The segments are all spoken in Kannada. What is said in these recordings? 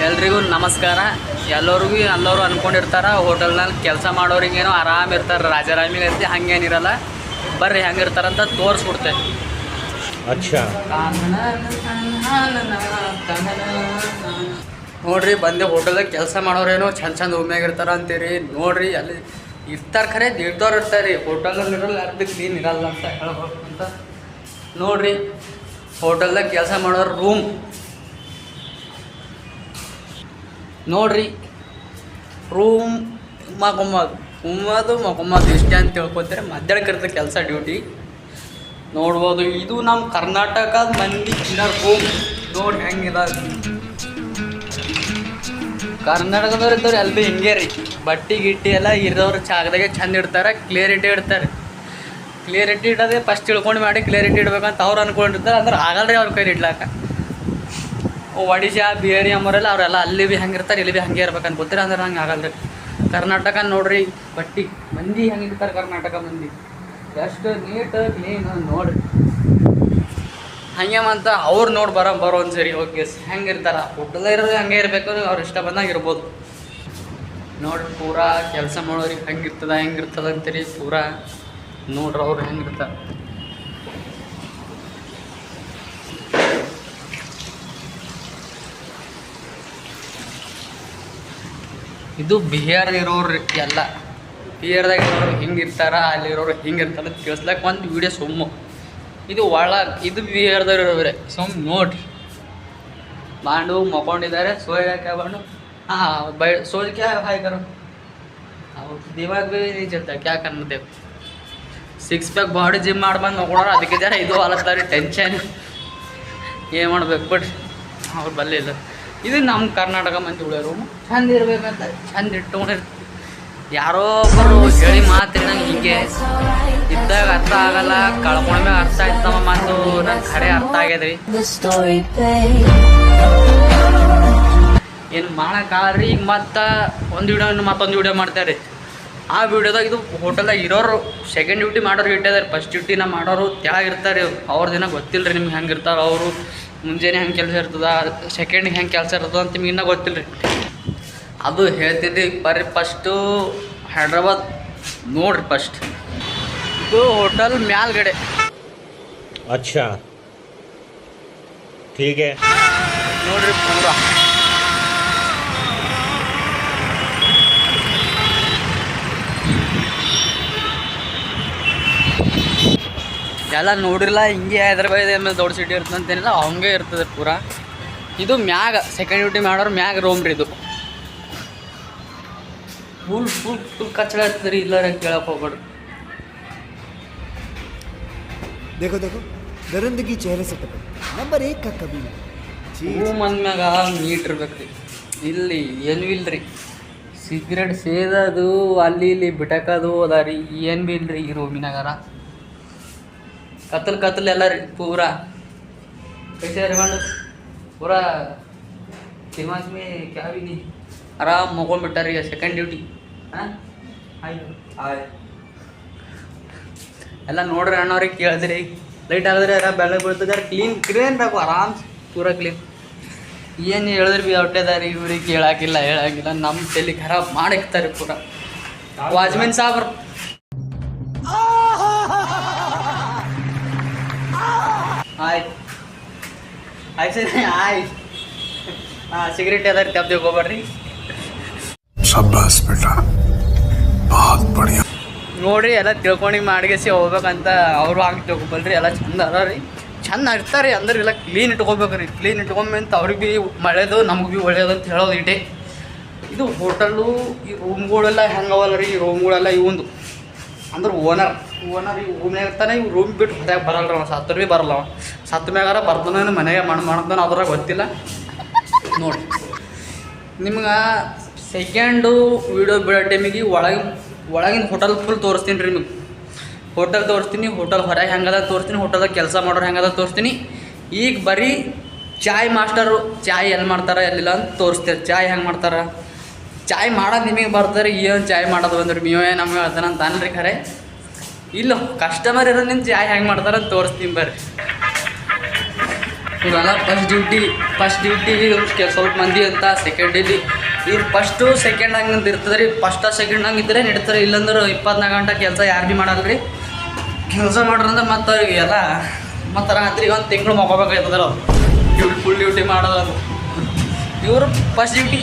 ಎಲ್ರಿಗೂ ನಮಸ್ಕಾರ. ಎಲ್ಲರೂ ಅಂದ್ಕೊಂಡಿರ್ತಾರೆ ಹೋಟೆಲ್ನಲ್ಲಿ ಕೆಲಸ ಮಾಡೋರಿಗೇನೋ ಆರಾಮಿರ್ತಾರೆ, ರಾಜಾರಾಮಿಗೆ ಇರ್ತಿ. ಹಂಗೇನಿರಲ್ಲ, ಬರ್ರಿ ಹೆಂಗಿರ್ತಾರಂತ ತೋರಿಸ್ಬಿಡ್ತೆ. ನೋಡ್ರಿ, ಬಂದೆ ಹೋಟೆಲ್ದಾಗ ಕೆಲಸ ಮಾಡೋರೇನೋ ಚಂದ ರೂಮ್ಯಾಗ ಇರ್ತಾರ ಅಂತೀರಿ. ನೋಡ್ರಿ, ಅಲ್ಲಿ ಇರ್ತಾರೆ, ಖರೆ ಇರ್ದವ್ರು ಇರ್ತಾರೆ ರೀ. ಹೋಟೆಲ್ನಲ್ಲಿ ಇರಲ್ಲ, ಅರ್ಧ ಕ್ಲೀನ್ ಇರಲ್ಲ ಅಂತ ಹೇಳ್ಬೇಕು ಅಂತ. ನೋಡ್ರಿ, ಹೋಟೆಲ್ದಾಗ ಕೆಲಸ ಮಾಡೋರು ರೂಮ್ ನೋಡ್ರಿ. ರೂಮ್ ಮಕ್ಕೊಂಬದು ಇಷ್ಟೇ ಅಂತ ತಿಳ್ಕೊತಾರೆ. ಮಧ್ಯಾಹ್ನಕ್ಕೆ ಇರ್ತದೆ ಕೆಲಸ, ಡ್ಯೂಟಿ ನೋಡ್ಬೋದು. ಇದು ನಮ್ಮ ಕರ್ನಾಟಕದ ಮಂದಿ ಇರೋ ರೂಮ್ ನೋಡಿ ಹೆಂಗಿದೆ. ಕರ್ನಾಟಕದವ್ರು ಇದ್ದವ್ರು ಎಲ್ಲಿ ಭೀ ಹಿಂಗೆ ರೀ. ಬಟ್ಟೆ ಗಿಟ್ಟಿ ಎಲ್ಲ ಇರೋರು ಜಾಗದಾಗೆ ಚಂದ ಇಡ್ತಾರೆ, ಕ್ಲಿಯರಿಟಿ ಇಡ್ತಾರೆ. ಕ್ಲಿಯರಿಟಿ ಇಡೋದೇ ಫಸ್ಟ್ ತಿಳ್ಕೊಂಡು ಮಾಡಿ ಕ್ಲಿಯರಿಟಿ ಇಡ್ಬೇಕಂತ ಅವ್ರು ಅಂದ್ಕೊಂಡಿರ್ತಾರೆ. ಅಂದ್ರೆ ಆಗಲ್ಲ ರೀ ಅವ್ರ ಕೈಲಿ ಇಡ್ಲಾಕ. ಒಡಿಶಾ, ಬಿಹಾರಿ ಅಂಬರೆಲ್ಲ ಅವರೆಲ್ಲ ಅಲ್ಲಿ ಭೀ ಹಂಗೆ ಇರ್ತಾರೆ, ಇಲ್ಲಿ ಭೀ ಹಂಗೆ ಇರ್ಬೇಕು ಅನ್ಕೋತೀರಿ. ಅಂದ್ರೆ ಹಂಗೆ ಆಗಲ್ಲ ರೀ. ಕರ್ನಾಟಕ ನೋಡ್ರಿ, ಬಟ್ಟೆ ಮಂದಿ ಹೆಂಗೆ ಇರ್ತಾರೆ. ಕರ್ನಾಟಕ ಮಂದಿ ಎಷ್ಟು ನೀಟ್ ಕ್ಲೀನ್ ನೋಡ್ರಿ. ಹಂಗೆ ಅಂತ ಅವ್ರು ನೋಡಿ ಬರೋ ಒಂದು ಸರಿ ಓಕೆ ಹೆಂಗೆ ಇರ್ತಾರೆ. ಹೋಟೆಲ್ ಇರೋದು ಹಂಗೆ ಇರಬೇಕು, ಅವ್ರು ಇಷ್ಟ ಬಂದಾಗ ಇರ್ಬೋದು. ನೋಡ್ರಿ, ಪೂರಾ ಕೆಲಸ ಮಾಡೋರಿಗೆ ಹೆಂಗಿರ್ತದ ಅಂತೀರಿ. ಪೂರಾ ನೋಡ್ರಿ ಅವ್ರು ಹೆಂಗಿರ್ತಾರೆ. ಇದು ಬಿಹಾರದಿರೋರು ಎಲ್ಲ. ಬಿಹಾರದಾಗ ಇರೋರು ಹಿಂಗಿರ್ತಾರ, ಅಲ್ಲಿರೋರು ಹಿಂಗಿರ್ತಾರೆ ತಿಳಿಸ್ಲಕ್ಕೆ ಒಂದು ವೀಡಿಯೋ ಸುಮ್ಮು. ಇದು ಬಿಹಾರದವ್ರು ಇರೋವ್ರೆ ನೋಡ್ರಿ. ಬಾಂಡು ಮಕ್ಕೊಂಡಿದ್ದಾರೆ, ಸೋಯಕ್ಕೆ ಬಾಂಡು. सोच क्या है भाई करो, दिमाग भी नहीं चलता, क्या करना. देखो 6 पैक ಬಾಡಿ ಜಿಮ್ ಮಾಡ್ಬಂದು ನೋಡೋಣ. ಅದಕ್ಕೆ ಜರ ಇದು ಆಲತ್ತಾರೆ ಟೆನ್ಷನ್, ಏನು ಮಾಡ್ಬೇಕು. ಬಟ್ ಅವ್ರು ಬರಲಿಲ್ಲ. ಇದು ನಮ್ಮ ಕರ್ನಾಟಕ ಮಂದಿ ಉಳಿಯೋರು ಚಂದ ಇರ್ಬೇಕಂತ ಚಂದ ಇಟ್ಕೊಂಡಿರ್ತೀವಿ. ಯಾರೋ ಒಬ್ಬರು ಹೇಳಿ ಮಾತ್ರಿ ನಂಗೆ ಹಿಂಗೆ ಇದ್ದಾಗ ಅರ್ಥ ಆಗಲ್ಲ, ಕಳ್ಕೊಂಡ್ಮ್ಯಾಗ ಅರ್ಥ ಆಯ್ತಮ್ಮ. ಮತ್ತು ನಂಗೆ ಖರೆ ಅರ್ಥ ಆಗ್ಯದ್ರಿ. ಏನು ಮಾಡೋಕ್ಕಾಗ್ರಿ. ಈಗ ಮತ್ತು ಒಂದು ವಿಡಿಯೋ ಮತ್ತೊಂದು ವಿಡಿಯೋ ಮಾಡ್ತಾರೆ. ಆ ವಿಡಿಯೋದಾಗ ಇದು ಹೋಟೆಲ್ದಾಗ ಇರೋರು ಸೆಕೆಂಡ್ ಡ್ಯೂಟಿ ಮಾಡೋರು ಇಟ್ಟಿದ್ದಾರೆ. ಫಸ್ಟ್ ಡ್ಯೂಟಿನ ಮಾಡೋರು ತೆಳಗಿರ್ತಾರೆ. ಅವ್ರ ದಿನ ಗೊತ್ತಿಲ್ಲ ರೀ ನಿಮ್ಗೆ ಹೆಂಗೆ ಇರ್ತಾರೆ. ಅವರು ಮುಂಜಾನೆ ಹೆಂಗೆ ಕೆಲಸ ಇರ್ತದ, ಸೆಕೆಂಡಿಗೆ ಹೆಂಗೆ ಕೆಲಸ ಇರ್ತದೆ ಅಂತ ನಿಮ್ಗೆ ಇನ್ನೂ ಗೊತ್ತಿಲ್ಲ ರೀ. ಅದು ಹೇಳ್ತೀನಿ ರೀ. ಬರ್ರಿ ಫಸ್ಟು ಹೈದ್ರಾಬಾದ್ ನೋಡ್ರಿ. ಫಸ್ಟ್ ಇದು ಹೋಟೆಲ್ ಮ್ಯಾಲ್ಗಡೆ. ಅಚ್ಚಾ ठीक है ನೋಡ್ರಿ ಪೂರಾ ಎಲ್ಲ ನೋಡಿರಲ್ಲ. ಹಿಂಗೆ ಹೈದ್ರಾಬಾದ್ ಮೇಲೆ ದೊಡ್ಡ ಸಿಟಿ ಇರ್ತದೆ ಅಂತೇನಿಲ್ಲ, ಹಂಗೆ ಇರ್ತದೆ ಪೂರಾ. ಇದು ಮ್ಯಾಗ ಸೆಕೆಂಡ್ ಡ್ಯೂಟಿ ಮಾಡೋರು ಮ್ಯಾಗ ರೂಮ್ ರೀ. ಇದು ಫುಲ್ ಕಚ್ಚಡ ಇರ್ತದೆ ರೀ. ಇಲ್ಲ ಕೇಳಕ್ಕೆ ಹೋಗ್ಬೇಡ್ರಿ. देखो देखो दरिंदगी चेहरे से टपक नंबर 1 का कबीला. ರೂಮ್ ಅಂದ್ಮ್ಯಾಗ ನೀಟ್ ಇರ್ಬೇಕು ರೀ. ಇಲ್ಲಿ ಏನು ಇಲ್ಲ ರೀ. ಸಿಗರೇಟ್ ಸೇದೋದು ಅಲ್ಲಿ ಇಲ್ಲಿ ಬಿಟಕೋದು ಅದ ರೀ. ಏನು ಭೀ ಇಲ್ಲ ರೀ ಈ ರೂಮಿನಾಗಾರ. ಕತ್ತಲು ಎಲ್ಲ ರೀ ಪೂರಾ. कैसे रिमांड पूरा दिमाग में क्या भी नहीं, आराम मक्ಕೊಂಡ್ಬಿಟ್ಟಾರ ರೀ. ಸೆಕೆಂಡ್ ಡ್ಯೂಟಿ ಎಲ್ಲ ನೋಡ್ರಿ. ಅಣ್ಣವ್ರಿಗೆ ಕೇಳಿದ್ರಿ ಲೈಟ್ ಆಗಿದ್ರೆ ಯಾರ ಬೆಳಗ್ಗೆ ಬೀಳ್ತದಾರ. ಕ್ಲೀನ್ ಬೇಕು ಆರಾಮ್ ಪೂರಾ ಕ್ಲೀನ್. ಏನು ಹೇಳಿದ್ರಿ ಬಿ ಹೊಟ್ಟೆದಾರಿ ಇವ್ರಿಗೆ ಹೇಳಾಕಿಲ್ಲ. ನಮ್ಮ ತಲೆ ಖರಾಬ್ ಮಾಡಿಕ್ತಾರೆ ಪೂರಾ. ವಾಚ್ಮೆನ್ ಸಾಬ್ರು ಆಯ್ತು ಸಿಗರೇಟ್ ಅದ ರೀ. ತಪ್ಪದೆ ಹೋಗ್ಬೇಡ್ರಿ. ನೋಡ್ರಿ, ಎಲ್ಲ ತಿಳ್ಕೊಂಡು ಮಾಡಿಗೆಸಿ ಹೋಗ್ಬೇಕಂತ ಅವರು ಹಂಗೆ ತಿಳ್ಕೊಬಲ್ರಿ. ಎಲ್ಲ ಚಂದ ಅದ ರೀ, ಚಂದ ಇರ್ತಾರೆ. ಅಂದ್ರೆ ಎಲ್ಲ ಕ್ಲೀನ್ ಇಟ್ಕೋಬೇಕು ರೀ. ಕ್ಲೀನ್ ಇಟ್ಕೊಂಬಂತ ಅವ್ರಿಗೆ ಭೀ ಮಳೆದು ನಮಗೆ ಭೀ ಒಳ್ಳೇದು ಅಂತ ಹೇಳೋದು ಇಟ್ಟೆ. ಇದು ಹೋಟೆಲ್ಲು ಈ ರೂಮ್ಗಳೆಲ್ಲ ಹೆಂಗವಲ್ಲ ರೀ. ಈ ರೂಮ್ಗಳೆಲ್ಲ ಇವಂದು ಅಂದ್ರೆ ಓನರ್ ಈ ರೂಮ್ನಾಗ ಇರ್ತಾನೆ. ಇವು ರೂಮ್ ಬಿಟ್ಟು ಹೊರಗೆ ಬರಲ್ಲ ರೀ. ಸತ್ರ ಭೀ ಬರಲ್ಲ. ಸತ್ತ ಮ್ಯಾಗಾರ ಬರ್ತಾನೆ ಮನೆಗೆ ಮಾಡ್ತಾನೆ. ಅದ್ರಾಗ ಗೊತ್ತಿಲ್ಲ. ನೋಡಿ, ನಿಮ್ಗೆ ಸೆಕೆಂಡು ವೀಡಿಯೋ ಬಿಡೋ ಟೈಮಿಗೆ ಒಳಗಿನ ಹೋಟೆಲ್ ಫುಲ್ ತೋರಿಸ್ತೀನಿ ರೀ. ನಿಮಗೆ ಹೋಟೆಲ್ ತೋರಿಸ್ತೀನಿ, ಹೋಟೆಲ್ ಹೊರಗೆ ಹೆಂಗದ ತೋರಿಸ್ತೀನಿ, ಹೋಟೆಲ್ದಾಗ ಕೆಲಸ ಮಾಡೋರು ಹೆಂಗದ ತೋರಿಸ್ತೀನಿ. ಈಗ ಬರೀ ಚಾಯ್ ಮಾಸ್ಟರು ಚಾಯ್ ಎಲ್ಲಿ ಮಾಡ್ತಾರೆ ಎಲ್ಲಿಲ್ಲ ಅಂತ ತೋರಿಸ್ತೀರಿ. ಚಾಯ್ ಹೆಂಗೆ ಮಾಡ್ತಾರೆ, ಚಾಯ್ ಮಾಡೋದು ನಿಮಗೆ ಬರ್ತಾರೆ. ಏನು ಚಾಯ್ ಮಾಡೋದು ಬಂದ್ರಿ ನೀವೇ ನಮಗೆ ಹೇಳ್ತಾನೆ ಅಂತ ಅನ್ರಿ. ಖರೆ ಇಲ್ಲ, ಕಸ್ಟಮರ್ ಇರೋದು ನಿಂತು ಚಾಯ್ ಹೆಂಗೆ ಮಾಡ್ತಾರೆ ಅಂತ ತೋರಿಸ್ತೀನಿ ಬರ್ರಿ. ಇವರೆಲ್ಲ ಫಸ್ಟ್ ಡ್ಯೂಟಿ ಸ್ವಲ್ಪ ಮಂದಿ ಅಂತ ಸೆಕೆಂಡಿಲಿ ಇವ್ರು ಫಸ್ಟು ಸೆಕೆಂಡ್ ಹಂಗಂತ ಇರ್ತದೆ ರೀ. ಫಸ್ಟ್ ಸೆಕೆಂಡ್ ಹಂಗೆ ಇದ್ದರೆ ನಡೀತಾರೆ. ಇಲ್ಲಾಂದ್ರೆ 24 ಗಂಟೆ ಕೆಲಸ ಯಾರು ಭೀ ಮಾಡಲ್ಲ ರೀ. ಕೆಲಸ ಮಾಡ್ರಂದ್ರೆ ಮತ್ತು ಅವ್ರಿಗೆ ಎಲ್ಲ ಮತ್ತು ರಾತ್ರಿ ಒಂದು ತಿಂಗಳು ಮಕ್ಕೋಬೇಕಾಗ್ತದಲ್ಲ ಅವ್ರು ಫುಲ್ ಡ್ಯೂಟಿ ಮಾಡೋದು. ಅದು ಇವರು ಫಸ್ಟ್ ಡ್ಯೂಟಿ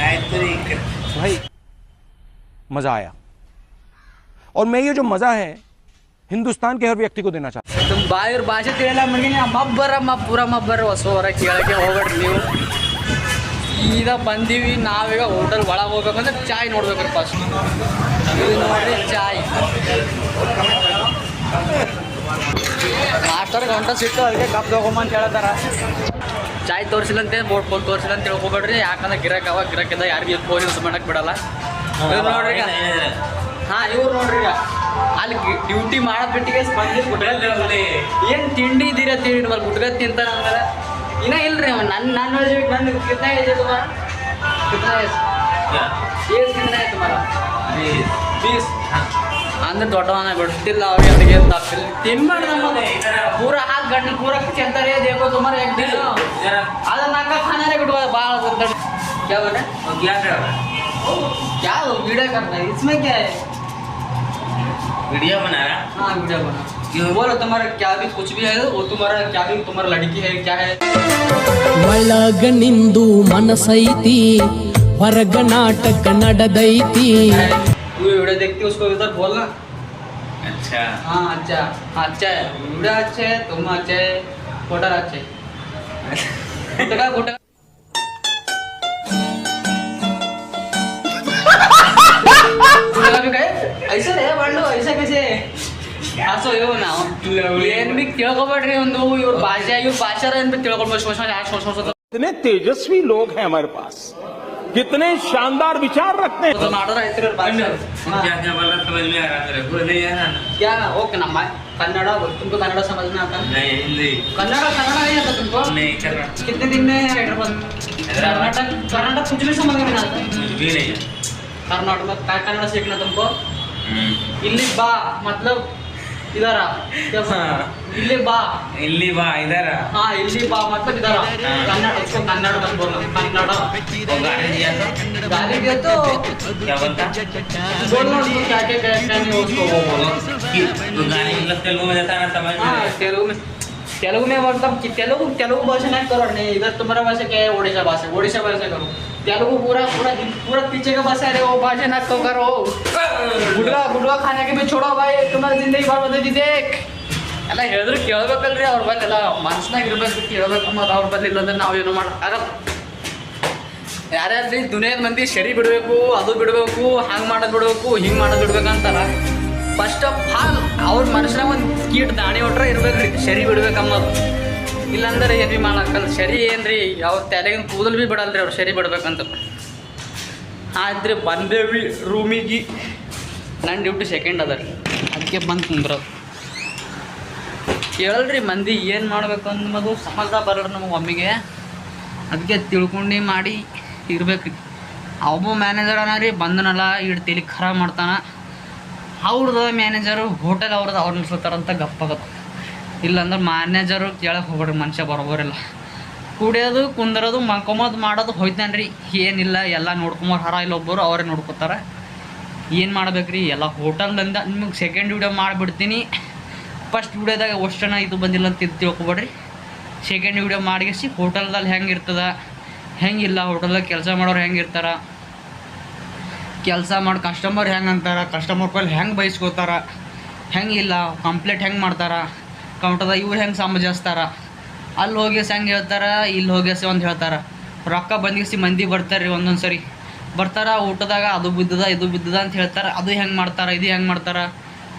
ಆಯ್ತು ರೀ. भाई मज़ा आया और मैं ये जो मज़ा है हिंदुस्तान के हर व्यक्ति को देना चाहता हूँ. ಬಾಯಿರ್ ಭಾಷೆ ತಿಳಿಯಲ್ಲ ಮಗಿನ ಪೂರ ಮಬ್ಬರ ಹೊಸ ಹೊರ ಕೇಳಕ್ಕೆ ಹೋಗ್ಬೇಡ್ರಿ ನೀವು. ಈಗ ಬಂದೀವಿ ನಾವೀಗ ಹೋಟೆಲ್ ಒಳಗೆ ಹೋಗ್ಬೇಕಂದ್ರೆ ಚಾಯ್ ನೋಡ್ಬೇಕ್ರಿ ಫಸ್ಟ್. ಇದು ನೋಡ್ರಿ ಚಾಯ್ ಮಾಸ್ಟರ್ಗೆ ಹೊಂಟ ಸಿಟ್ಟು ಅದಕ್ಕೆ ಕಪ್ ತಗೊಂಬ ಅಂತ ಹೇಳ್ತಾರ. ಚಾಯ್ ತೋರಿಸಿಲ್ಲಂತೆ ಬೋರ್ಡ್ ಫೋನ್ ತೋರಿಸಿಲ್ಲ ಅಂತ ತಿಳ್ಕೊಬೇಡ್ರಿ. ಯಾಕಂದ್ರೆ ಗಿರಾಕಿಂದ ಯಾರಿಗೆ ಫೋನ್ ಯೂಸ್ ಮಾಡಕ್ಕೆ ಬಿಡಲ್ಲ. ಇವ್ರು ನೋಡ್ರಿ ಈಗ ಇವ್ರು ನೋಡ್ರಿ ಈಗ ಅಲ್ಲಿ ಡ್ಯೂಟಿ ಮಾಡೋದು ಬಿಟ್ಟಿಗೆ ಸ್ಪಂದಿ ಗುಟ್ಗಲ್ ಏನು ತಿಂಡಿ ಇದ್ದೀರ ತಿಂಡಿ ಗುಟ್ಗಲ್ ತಿಂತಾನ ಅಂದ್ರೆ ಇನ್ನೂ ಇಲ್ರಿ ಅವ ನನ್ನ ಹೇಳ್ಬೇಕು. ನನ್ನ ಕಿತ್ನಾ ಏಜ್ ತುಮಾರ ಕಿತ್ನಾ ಏಜ್ ತುಮಾರ 20 ಅಂದ್ರೆ ದೊಡ್ಡವನ ಬಿಡ್ತಿಲ್ಲ ಅವ್ರಿಗೆ ಅದಕ್ಕೆ ತಪ್ಪಿಲ್ಲ. ತಿನ್ಬಾರ್ದು ನಮ್ಮದು ಪೂರ ಹಾಕಿ ಗಂಟೆ ಪೂರ ಚೆಂತಾರೆ ದೇಕೋ ತುಮಾರ ದಿನ ಅದನ್ನ ನಾಕ ಖಾನಾರೆ ಬಿಡುವ ಭಾಳ क्या बोल रहे हैं क्या वीडियो करना है इसमें क्या है वीडियो बना रहा. हाँ वीडियो बना. बोलो तुम्हारा क्या भी कुछ भी है वो तुम्हारा क्या भी तुम्हारा लड़की है क्या है. ಒಳಗ ನಿಂದು ಮನಸೈತಿ ಹೊರಗ ನಾಟಕ ನಡೆದೈತಿ. वीडियो देखती उसको इधर बोलना. अच्छा हाँ अच्छा है वीडियो अच्छा है तुम अच्छा है फोटो अच्छा है फोटो ऐसा है बाळू ऐसा कैसे असो यो ನಾವು ಏನು ಬಿ ತಿಳ್ಕೊಬೇಡ್ರಿ. ಒಂದು ಇವ್ರ ಭಾಷೆ ಏನು ಬಿ ತಿಳ್ಕೊಳ್ಬೋದು. कितने तेजस्वी लोग हैं हमारे पास, कितने शानदार विचार रखते हैं. ಮಾಡೋರ ಐತ್ರಿ ಭಾಷೆ. क्या क्या बोल रहा समझ में आ रहा तेरे को नहीं आ रहा ना. क्या ओके ನಮ್ಮ कन्नड़ तुमको कन्नड़ समझ में आता है. नहीं हिंदी कन्नड़ नहीं आता तुमको. नहीं कर रहा. कितने दिन में हैदराबाद कर्नाटक कुछ भी समझ में नहीं आता. कुछ भी नहीं है. कर्नाटक में क्या कन्नड़ सीखना तुमको. इल्ली बा मतलब इधर आ क्या इल्ली बा इधर आ. हाँ इल्ली बा मतलब इधर आ. कन्नड़ इसको कन्नड़ मत बोलना कन्नड़. वो गाली दिया तो क्या बोलता बोलना उसको क्या नहीं उसको वो बोलो. तो गाली मतलब तेलुगु में जाता है ना समझ हाँ में. तेलुगु में मतलब कि तेलुगु भाषा नहीं करो. नहीं इधर तुम्हारा भाषा क्या है ओडिशा भाषा करो. तेलुगु पूरा पीछे का भाषा है वो भाषा ना तो करो. गुडवा खाने के भी छोड़ो भाई तुम्हारी जिंदगी बर्बाद होगी देख. ಎಲ್ಲ ಹೇಳಿದ್ರು ಕೇಳ್ಬೇಕಲ್ರಿ ಅವ್ರ ಬಲ್ಲಿ ಎಲ್ಲ ಮನ್ಸ್ನಾಗ ಇರ್ಬೇಕು ಕೇಳ್ಬೇಕು ಮತ್ತು ಅವ್ರ ಬಲ್ಲಿ ಇಲ್ಲಂದ್ರೆ ನಾವು ಏನು ಆಗಲ್ಲ. ಯಾರ್ಯಾರು ದುನಿಯಾದ ಮಂದಿ ಸರಿ ಬಿಡಬೇಕು ಅದು ಬಿಡಬೇಕು ಹಂಗೆ ಮಾಡೋದು ಬಿಡಬೇಕು ಹಿಂಗೆ ಮಾಡೋದು ಬಿಡ್ಬೇಕು ಅಂತಾರ. ಫಸ್ಟ್ ಆಫ್ ಆಲ್ ಅವ್ರ ಮನುಷ್ಯನಾಗ ಒಂದು ಕೀಟ್ ದಾಣಿ ಹೊಟ್ರೆ ಇರ್ಬೇಕ್ರಿ ಸರಿ ಬಿಡ್ಬೇಕಮ್ಮದು. ಇಲ್ಲಾಂದ್ರೆ ಏನು ಭೀ ಮಾಡಕ್ಕಲ್ಲ. ಸರಿ ಏನು ರೀ ಅವ್ರ ತಲೆಗಿನ ಕೂದಲು ಭೀ ಬಿಡಲ್ರಿ ಅವ್ರು ಸರಿ ಬಿಡ್ಬೇಕಂತ. ಆದ್ರೆ ಬಂದೇವಿ ರೂಮಿಗೆ. ನನ್ನ ಡ್ಯೂಟಿ ಸೆಕೆಂಡ್ ಅದ ರೀ ಅದಕ್ಕೆ ಬಂದು ಕುಂದ್ರದು. ಕೇಳಲ್ರಿ ಮಂದಿ ಏನು ಮಾಡ್ಬೇಕು ಅನ್ನೋದು ಸಮಜ ಬರಲ್ಲ ನಮಗೆ ಒಮ್ಮಿಗೆ. ಅದಕ್ಕೆ ತಿಳ್ಕೊಂಡು ಮಾಡಿ ಇರ್ಬೇಕು. ಒಬ್ಬ ಮ್ಯಾನೇಜರ್ ಅನ್ನ ರೀ ಬಂದನಲ್ಲ ಇಡ್ ತಲೆ ಖರಾಬ್ ಮಾಡ್ತಾನೆ. ಅವ್ರದ್ದು ಮ್ಯಾನೇಜರು ಹೋಟೆಲ್ ಅವ್ರದ್ದು ಅವ್ರು ನಿಲ್ಸ್ತಾರಂತ ಗಪ್ಪಾಗತ್ತೆ. ಇಲ್ಲಾಂದ್ರೆ ಮ್ಯಾನೇಜರು ಕೇಳಕ್ಕೆ ಹೋಗ್ಬೇಡ್ರಿ ಮನುಷ್ಯ ಬರೋಬರಿಲ್ಲ. ಕುಡಿಯೋದು ಕುಂದರೋದು ಮಲ್ಕೊಂಬೋದು ಮಾಡೋದು ಹೋಯ್ತಾನೆ ರೀ. ಏನಿಲ್ಲ ಎಲ್ಲ ನೋಡ್ಕೊಂಬಾರ ಹರ ಇಲ್ಲೊಬ್ಬರು ಅವರೇ ನೋಡ್ಕೊತಾರೆ. ಏನು ಮಾಡ್ಬೇಕ್ರಿ ಎಲ್ಲ ಹೋಟೆಲ್ದಿಂದ ನಿಮಗೆ ಸೆಕೆಂಡ್ ವೀಡಿಯೋ ಮಾಡಿಬಿಡ್ತೀನಿ. ಫಸ್ಟ್ ವೀಡಿಯೋದಾಗ ಅಷ್ಟು ಜನ ಇದು ಬಂದಿಲ್ಲ ಅಂತ ತಿಳ್ಕೊಬೇಡ್ರಿ. ಸೆಕೆಂಡ್ ವೀಡಿಯೋ ಮಾಡಿಸಿ ಹೋಟೆಲ್ದಲ್ಲಿ ಹೆಂಗೆ ಇರ್ತದೆ ಹೆಂಗಿಲ್ಲ ಹೋಟೆಲ್ದಾಗ ಕೆಲಸ ಮಾಡೋರು ಹೆಂಗೆ ಇರ್ತಾರೆ ಕೆಲಸ ಮಾಡಿ ಕಸ್ಟಮರ್ ಹೆಂಗೆ ಅಂತಾರೆ ಕಸ್ಟಮರ್ ಪೈಲ್ ಹೆಂಗೆ ಬೈಸ್ಕೋತಾರೆ ಹೆಂಗಿಲ್ಲ ಕಂಪ್ಲೇಂಟ್ ಹೆಂಗೆ ಮಾಡ್ತಾರೆ ಕೌಂಟರ್ದಾಗ ಇವ್ರು ಹೆಂಗೆ ಸಮಜಿಸ್ತಾರೆ ಅಲ್ಲಿ ಹೋಗಿಸಿ ಹೆಂಗೆ ಹೇಳ್ತಾರೆ ಇಲ್ಲಿ ಹೋಗಿಸಿ ಒಂದು ಹೇಳ್ತಾರೆ. ರೊಕ್ಕ ಬಂದಿಸಿ ಮಂದಿ ಬರ್ತಾರೆ ರೀ ಒಂದೊಂದು ಸರಿ ಬರ್ತಾರೆ ಊಟದಾಗ ಅದು ಬಿದ್ದದ ಇದು ಬಿದ್ದದ ಅಂತ ಹೇಳ್ತಾರೆ. ಅದು ಹೆಂಗೆ ಮಾಡ್ತಾರೆ ಇದು ಹೆಂಗೆ ಮಾಡ್ತಾರೆ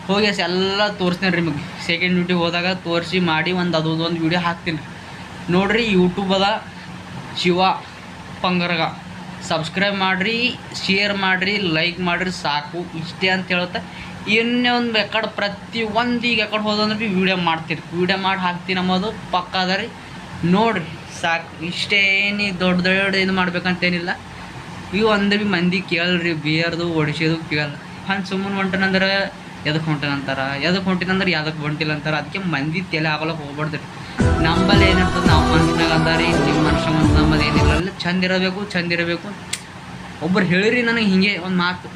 ಹೋಗಿಸಿ ಎಲ್ಲ ತೋರಿಸ್ತೀನಿ ರೀ ನಿಮಗೆ. ಸೆಕೆಂಡ್ ಡ್ಯೂಟಿಗೆ ಹೋದಾಗ ತೋರಿಸಿ ಮಾಡಿ ಒಂದು ವೀಡಿಯೋ ಹಾಕ್ತೀನಿ ನೋಡಿರಿ. ಯೂಟ್ಯೂಬ್ ಅದ ಶಿವ ಪಂಗರಗ ಸಬ್ಸ್ಕ್ರೈಬ್ ಮಾಡಿರಿ ಶೇರ್ ಮಾಡಿರಿ ಲೈಕ್ ಮಾಡಿರಿ ಸಾಕು ಇಷ್ಟೇ ಅಂತ ಹೇಳುತ್ತೆ. ಇನ್ನೇ ಒಂದು ಎಕಡೆ ಪ್ರತಿಯೊಂದು ಈಗ ಎಕಡೆ ಹೋದಂದ್ರೆ ಭೀ ವೀಡಿಯೋ ಮಾಡ್ತೀರಿ ವೀಡಿಯೋ ಮಾಡಿ ಹಾಕ್ತೀನಿ ಅನ್ನೋದು ಪಕ್ಕ ಅದ ರೀ. ನೋಡಿರಿ ಸಾಕು ಇಷ್ಟೇನು ದೊಡ್ಡ ಇದು ಮಾಡ್ಬೇಕಂತೇನಿಲ್ಲ. ಇವು ಒಂದು ಭೀ ಮಂದಿ ಕೇಳಲ್ರಿ ಬಿಯರ್ದು ಒಡಿಸೋದು ಕೇಳಲ್ಲ. ಹಂಗೆ ಸುಮ್ಮನೆ ಹೊಂಟನಂದ್ರೆ ಎದಕ್ಕೆ ಹೊಂಟಿನಂತಾರೆ ಯಾವ್ದಕ್ಕೆ ಹೊಂಟಿಲ್ಲ ಅಂತಾರೆ. ಅದಕ್ಕೆ ಮಂದಿ ತಲೆ ಹಾಕೊಳಕ್ಕೆ ಹೋಗ್ಬಾರ್ದು. ನಂಬಲ್ಲಿ ಏನಿರ್ತದೆ ನಾವು ಮನ್ಸಿನಾಗ ಅಂದಾರಿ ನಿಮ್ಮ ಮನುಷ್ಯ ನಮ್ಮದು ಏನಿಲ್ಲ ಅಲ್ಲಿ ಚಂದ ಇರಬೇಕು. ಒಬ್ಬರು ಹೇಳಿರಿ ನನಗೆ ಹಿಂಗೆ ಒಂದು ಮಾತು,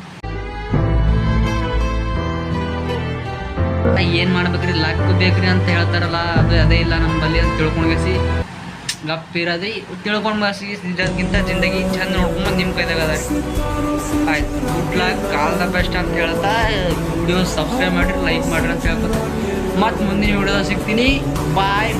ಏನು ಮಾಡ್ಬೇಕ್ರಿ ಲಕ್ ಬೇಕ್ರಿ ಅಂತ ಹೇಳ್ತಾರಲ್ಲ, ಅದು ಅದೇ ಇಲ್ಲ ನಮ್ಮಲ್ಲಿ ಅಂತ ತಿಳ್ಕೊಂಡ್ಗೆಸಿ ಗಪ್ಪಿರೋದು ತಿಳ್ಕೊಂಡು ಬಸಿ ಇದಕ್ಕಿಂತ ಜಿಂದಗಿ ಚಂದ ನೋಡ್ಕೊಂಬಂದು ನಿಮ್ಮ ಕೈದಾಗ ಅದ ರೀ. ಆಯ್ತು, good luck, all the best ಅಂತ ಹೇಳ್ತಾ ವಿಡಿಯೋ ಸಬ್ಸ್ಕ್ರೈಬ್ ಮಾಡಿರಿ, ಲೈಕ್ ಮಾಡಿರಿ ಅಂತ ಹೇಳ್ಕೊತ ಮತ್ತು ಮುಂದಿನ ವಿಡಿಯೋದಾಗ ಸಿಗ್ತೀನಿ. ಬಾಯ್.